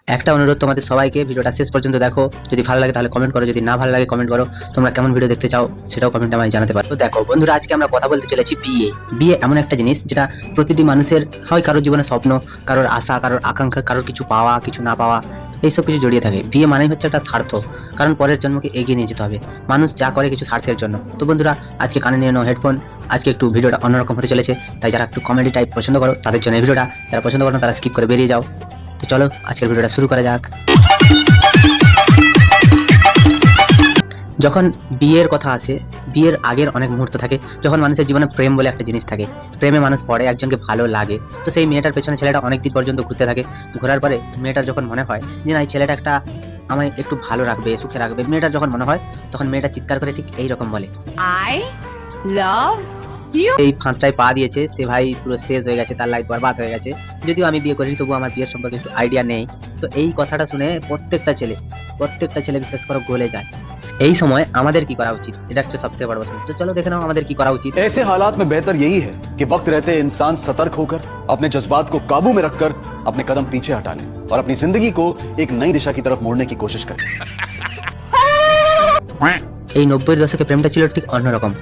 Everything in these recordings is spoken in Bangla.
একটা অনুরোধ তোমাদের সবাইকে, ভিডিওটা শেষ পর্যন্ত দেখো। যদি ভালো লাগে তাহলে কমেন্ট করো, যদি না ভালো লাগে কমেন্ট করো। তোমরা কেমন ভিডিও দেখতে চাও সেটাও কমেন্টে আমায় জানাতে পারো। তো দেখো বন্ধুরা, আজকে আমরা কথা বলতে চলেছি বিয়ে। বিয়ে এমন একটা জিনিস যেটা প্রতিটি মানুষের হয়, কারোর জীবনে স্বপ্ন, কারোর আশা, কারোর আকাঙ্ক্ষা, কারোর কিছু পাওয়া কিছু না পাওয়া, এইসব কিছু জড়িয়ে থাকে। বিয়ে মানেই হচ্ছে একটা স্বার্থ, কারণ পরের জন্মকে এগিয়ে নিয়ে যেতে হবে। মানুষ যা করে কিছু স্বার্থের জন্য। তো বন্ধুরা, আজকে কানে নিয়ে নাও হেডফোন। আজকে একটু ভিডিওটা অন্যরকম হতে চলেছে, তাই যারা একটু কমেডি টাইপ পছন্দ করো তাদের জন্য এই ভিডিওটা, যারা পছন্দ করো না তারা স্কিপ করে বেরিয়ে যাও। তো চলো আজকের ভিডিওটা শুরু করা যাক। যখন বিয়ের কথা আসে, বিয়ের আগের অনেক মুহূর্ত থাকে যখন মানুষের জীবনে প্রেম বলে একটা জিনিস থাকে। প্রেমে মানুষ পড়ে, একজনকে ভালো লাগে, তো সেই মেয়েটার পেছনে ছেলেটা অনেক দিন পর্যন্ত ঘুরতে থাকে। ঘোরার পরে মেয়েটার যখন মনে হয় যে না, এই ছেলেটা একটা আমায় একটু ভালো রাখবে, সুখে রাখবে, মেয়েটার যখন মনে হয় তখন মেয়েটা চিৎকার করে ঠিক এই রকম বলে, I love you. এই ফাঁদটায় পা দিয়েছে সে ভাই, পুরো শেষ হয়ে গেছে, তার লাইফ বরবাদ হয়ে গেছে। যদিও আমি বিয়ে করিনি, তবু আমার বিয়ের সম্পর্কে একটু আইডিয়া নেই। তো এই কথাটা শুনে প্রত্যেকটা ছেলে বিশেষ করে গলে যায়। এই সময় আমাদের কি করা উচিত, এটা হচ্ছে সবথেকে বড় প্রশ্ন। তো চলো দেখে নাও আমাদের কি করা উচিত। ऐसे हालात में बेहतर यही है कि वक्त रहते इंसान सतर्क होकर अपने जज्बात को काबू में रखकर अपने कदम पीछे हटा ले और अपनी जिंदगी को एक नई दिशा की तरफ मोड़ने की कोशिश करे। এই 90-এর দশকে প্রেমটা ছিল ঠিক অন্যরকম।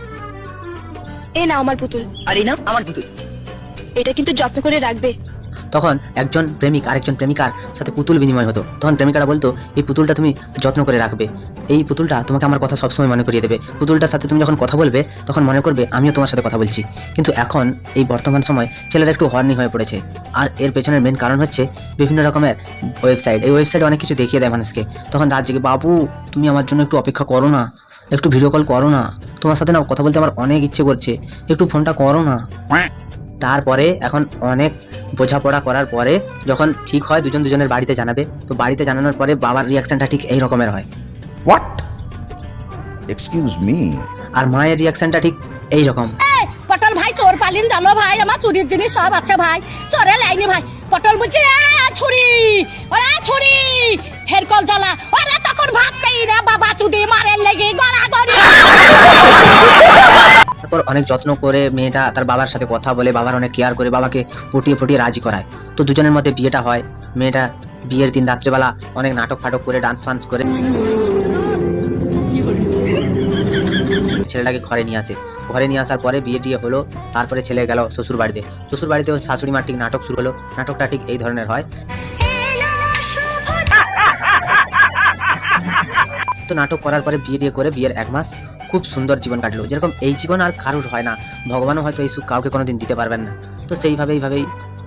এ না আমার পুতুল, আর এই নাও আমার পুতুল। এটা কিন্তু যত্ন করে রাখবে। তখন একজন প্রেমিক আরেকজন প্রেমিকার সাথে পুতুল বিনিময় হতো। তখন প্রেমিকারা বলতো, এই পুতুলটা তুমি যত্ন করে রাখবে, এই পুতুলটা তোমাকে আমার কথা সবসময় মনে করিয়ে দেবে, পুতুলটার সাথে তুমি যখন কথা বলবে তখন মনে করবে আমিও তোমার সাথে কথা বলছি। কিন্তু এখন এই বর্তমান সময় ছেলেরা একটু হর্নি হয়ে পড়েছে, আর এর পেছনের মেন কারণ হচ্ছে বিভিন্ন রকমের ওয়েবসাইট। এই ওয়েবসাইটে অনেক কিছু দেখিয়ে দেয় মানুষকে। তখন রাত জেগে, বাবু তুমি আমার জন্য একটু অপেক্ষা করো না, একটু ভিডিও কল করো না, তোমার সাথে না কথা বলতে আমার অনেক ইচ্ছে করছে, একটু ফোনটা করো না। তারপরে এখন অনেক বোঝাপড়া করার পরে যখন ঠিক হয় দুজন দুজনের বাড়িতে জানাবে, তো বাড়িতে জানানোর পরে বাবার রিয়াকশনটা ঠিক এই রকমের হয়, What? Excuse me. আর মায়ের রিয়াকশনটা ঠিক এই রকম। পটল ভাই চোর পালিন জানো ভাই, আমার চুরির জিনিস সব আছে ভাই, চোরে লাইনি ভাই। পটল বলছে ছুরি, ওরা ছুরি হের কল জ্বালা, ওরা তখন ভাত নেই রে বাবা, চুদি মারের লেগে গড়াগড়ি। তারপর অনেক যত্ন করে মেয়েটা তার বাবার সাথে কথা বলে, বাবার অনেক কেয়ার করে, বাবাকে ফুটিয়ে রাজি করায়। তো দুজনের মধ্যে বিয়েটা হয়। মেয়েটা বিয়ের দিন রাত্রেবেলা অনেক নাটক ফাটক করে, ডান্স ফান্স করে ছেলেটাকে ঘরে নিয়ে আসে। ঘরে নিয়ে আসার পরে বিয়ে টিয়ে হলো। তারপরে ছেলে গেল শ্বশুর বাড়িতে। শ্বশুর বাড়িতেও শাশুড়ি মার ঠিক নাটক শুরু হলো। নাটকটা ঠিক এই ধরনের হয়। তো নাটক করার পরে বিয়ে টিয়ে করে বিয়ের 1 মাস খুব সুন্দর জীবন কাটলো। যেরকম এই জীবন আর কারুর হয় না, ভগবানও হয়তো এই সুখ কাউকে কোনোদিন দিতে পারবেন না। তো এইভাবেই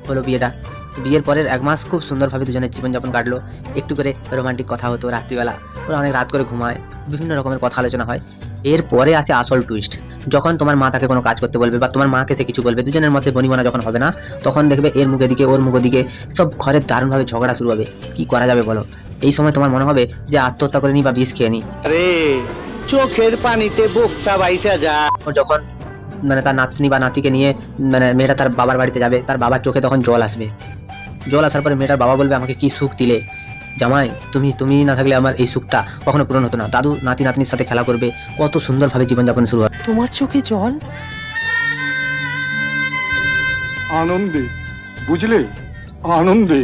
হলো বিয়েটা। বিয়ের পরের 1 মাস খুব সুন্দরভাবে দুজনের জীবনযাপন কাটলো। একটু করে রোমান্টিক কথা হতো রাত্রিবেলা, ওরা অনেক রাত করে ঘুমায়, বিভিন্ন রকমের কথা আলোচনা হয়। এরপরে আসে আসল টুইস্ট। যখন তোমার মা তাকে কোনো কাজ করতে বলবে বা তোমার মাকে সে কিছু বলবে, দুজনের মধ্যে বনিবনা যখন হবে না, তখন দেখবে এর মুখে দিকে ওর মুখে দিকে সব ঘরে দারুণভাবে ঝগড়া শুরু হবে। কি করা যাবে বলো? এই সময় তোমার মনে হবে যে আত্মহত্যা করে নি বা বিষ খেয়ে নি। আরে চোখের পানিতে বুকটা বাইসা যা। যখন মানে তার নাতনি বা নাতিকে নিয়ে মানে মেয়েটা তার বাবার বাড়িতে যাবে, তার বাবার চোখে তখন জল আসবে। জল আসার পরে মেয়েটার বাবা বলবে, আমাকে কি সুখ দিলে জামাই, তুমি না থাকলে আমার এই সুখটা কখনো পূরণ হতো না। দাদু নাতি নাতনির সাথে খেলা করবে, কত সুন্দরভাবে জীবনযাপন শুরু হবে। তোমার চোখে জল? আনন্দে, বুঝলে, আনন্দে।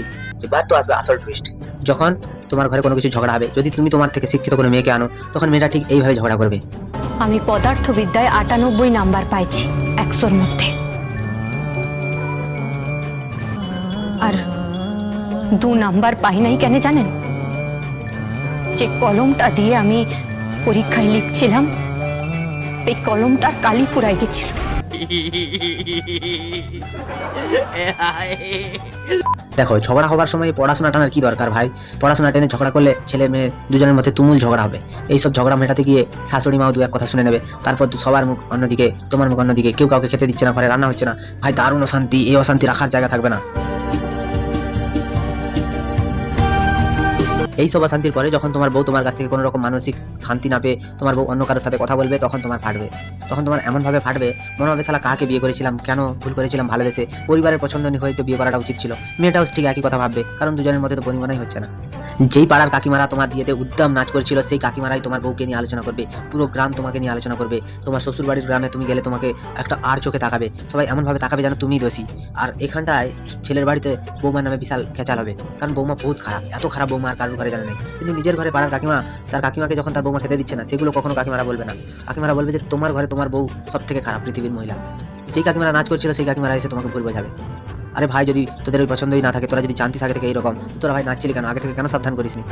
এবার তো আসবে আসল টুইস্ট। যখন তোমার ঘরে কোনো কিছু ঝগড়া হবে, যদি তুমি তোমার থেকে শিক্ষিত কোনো মেয়েকে আনো, তখন মেয়েটা ঠিক এইভাবে ঝগড়া করবে। আমি পদার্থবিদ্যায় 98 নাম্বার পাইছি 100-র মধ্যে, আর 2 নাম্বার পাই নাই কেন জানেন? যে কলমটা দিয়ে আমি পরীক্ষায় লিখছিলাম, সেই কলমটার কালি পুরাই গেছিল। দেখো, ঝগড়া হবার সময় পড়াশোনা টানার কি দরকার ভাই? পড়াশোনা টেনে ঝগড়া করলে ছেলে মেয়ে দুজনের মধ্যে তুমুল ঝগড়া হবে। এইসব ঝগড়া মেটাতে গিয়ে শাশুড়ি মাও 2 এক কথা শুনে নেবে। তারপর সবার মুখ অন্যদিকে, তোমার মুখ অন্যদিকে, কেউ কাউকে খেতে দিচ্ছে না, ঘরে রান্না হচ্ছে না। ভাই দারুণ অশান্তি, এই অশান্তি রাখার জায়গা থাকবে না। এই সব অশান্তির পরে যখন তোমার বউ তোমার কাছ থেকে কোনো রকম মানসিক শান্তি না পেয়ে তোমার বউ অন্য কারোর সাথে কথা বলবে, তখন তোমার ফাটবে। তখন তোমার এমনভাবে ফাটবে, মনে হবে শালা কাকে বিয়ে করেছিলাম, কেন ভুল করেছিলাম ভালোবেসে, পরিবারের পছন্দ নিয়ে হয়তো বিয়ে করাটা উচিত ছিল। মেয়েটাও ঠিক একই কথা ভাববে, কারণ দুজনের মধ্যে তো পরিমাণই হচ্ছে না। যেই পাড়ার কাকিমারা তোমার বিয়েতে উদ্দাম নাচ করেছিল, সেই কাকিমারাই তোমার বউকে নিয়ে আলোচনা করবে, পুরো গ্রাম তোমাকে নিয়ে আলোচনা করবে। তোমার শ্বশুর বাড়ির গ্রামে তুমি গেলে তোমাকে একটা আর চোখে তাকাবে, সবাই এমনভাবে তাকাবে যেন তুমিই দোষী। আর এখানটায় ছেলের বাড়িতে বৌমার নামে বিশাল খেচাল হবে, কারণ বৌমা বহুত খারাপ, এত খারাপ বৌমা আর কারোর ঘরে জানে নেই। কিন্তু নিজের ঘরে পাড়ার কাকিমা তার কাকিমাকে যখন তার বৌমা খেতে দিচ্ছে না, সেগুলো কখনো কাকিমারা বলবে না। কাকিমারা বলবে যে তোমার ঘরে তোমার বউ সব থেকে খারাপ পৃথিবীর মহিলা। যেই কাকিমারা নাচ করছিল সেই কাকিমারা এসে তোমাকে ভুল বোঝাবে। আরে ভাই, যদি তোদের ওই পছন্দই না থাকে, তোরা যদি জানতি থাকে থেকে এইরকম, তো তোরা ভাই নাচছিলি কেন, আগে থেকে কেন সাবধান করিসনি?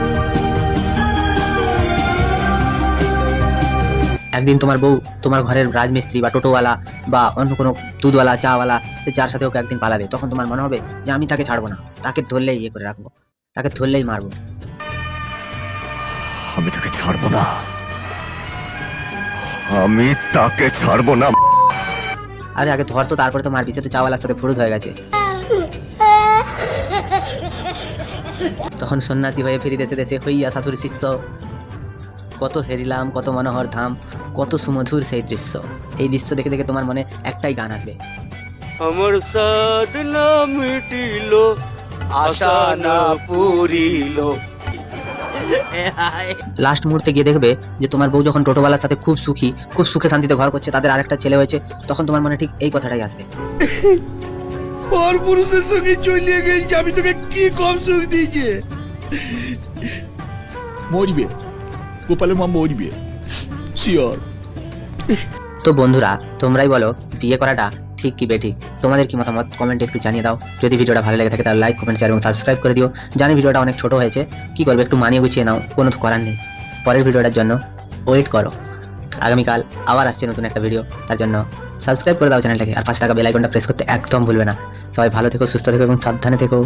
একদিন তোমার বউ তোমার ঘরের রাজমিস্ত্রি বা টোটোওয়ালা বা অন্য কোনো দুধওয়ালা চাওয়ালা যার সাথে ওকে একদিন পালাবে, তখন তোমার মনে হবে যে আমি তাকে ছাড়বো না, তাকে ধরলেই ইয়ে করে রাখবো, তাকে ধরলেই মারবো। আমি তাকে ছাড়বো না, আমি তাকে ছাড়বো না। আরে আগে ধর তো, তারপরে তো মারবি, সে তো চাওয়ালার সাথে ফুরুত হয়ে গেছে। তখন সন্ন্যাসী হয়ে ফিরি দেশে দেশে হইয়া সাধুর শিষ্য। কত হেরিলাম, কত মনোহর ধাম, কত সুমধুর সেই দৃশ্য। এই দৃশ্য দেখে দেখে তোমার মনে একটাই গান আসবে, আমার সাধনা মিটিল, আশা না পুরিল। লাস্ট মুহূর্তে গিয়ে দেখবে যে তোমার বউ যখন টোটোওয়ালার সাথে খুব সুখী, খুব সুখে শান্তিতে ঘর করছে, তাদের আরেকটা ছেলে হয়েছে, তখন তোমার মনে ঠিক এই কথাটাই আসবে, পর পুরুষের সঙ্গে চলে গেছি, আমি তোকে কি কম সুখ দিয়েছি। মরবে, গোপালের মা মরবে, শিওর। তো বন্ধুরা, তোমরাই বলো বিয়ে করাটা ঠিক কি বেঠিক? তোমাদের কি মতামত কমেন্টে একটু জানিয়ে দাও। যদি ভিডিওটা ভালো লেগে থাকে তাহলে লাইক, কমেন্ট, শেয়ার এবং সাবস্ক্রাইব করে দিও। জানি ভিডিওটা অনেক ছোট হয়েছে, কি করবে, একটু মানিয়ে গুছিয়ে নাও, কোনো তো করার নেই। পরের ভিডিওটার জন্য ওয়েট করো, আগামীকাল আবার আসছে নতুন একটা ভিডিও, তার জন্য সাবস্ক্রাইব করে দাও চ্যানেলটাকে, আর পাশে থাকা বেল আইকনটা প্রেস করতে একদম ভুলবে না। সবাই ভালো থেকো, সুস্থ থেকো এবং সাবধানে থেকো।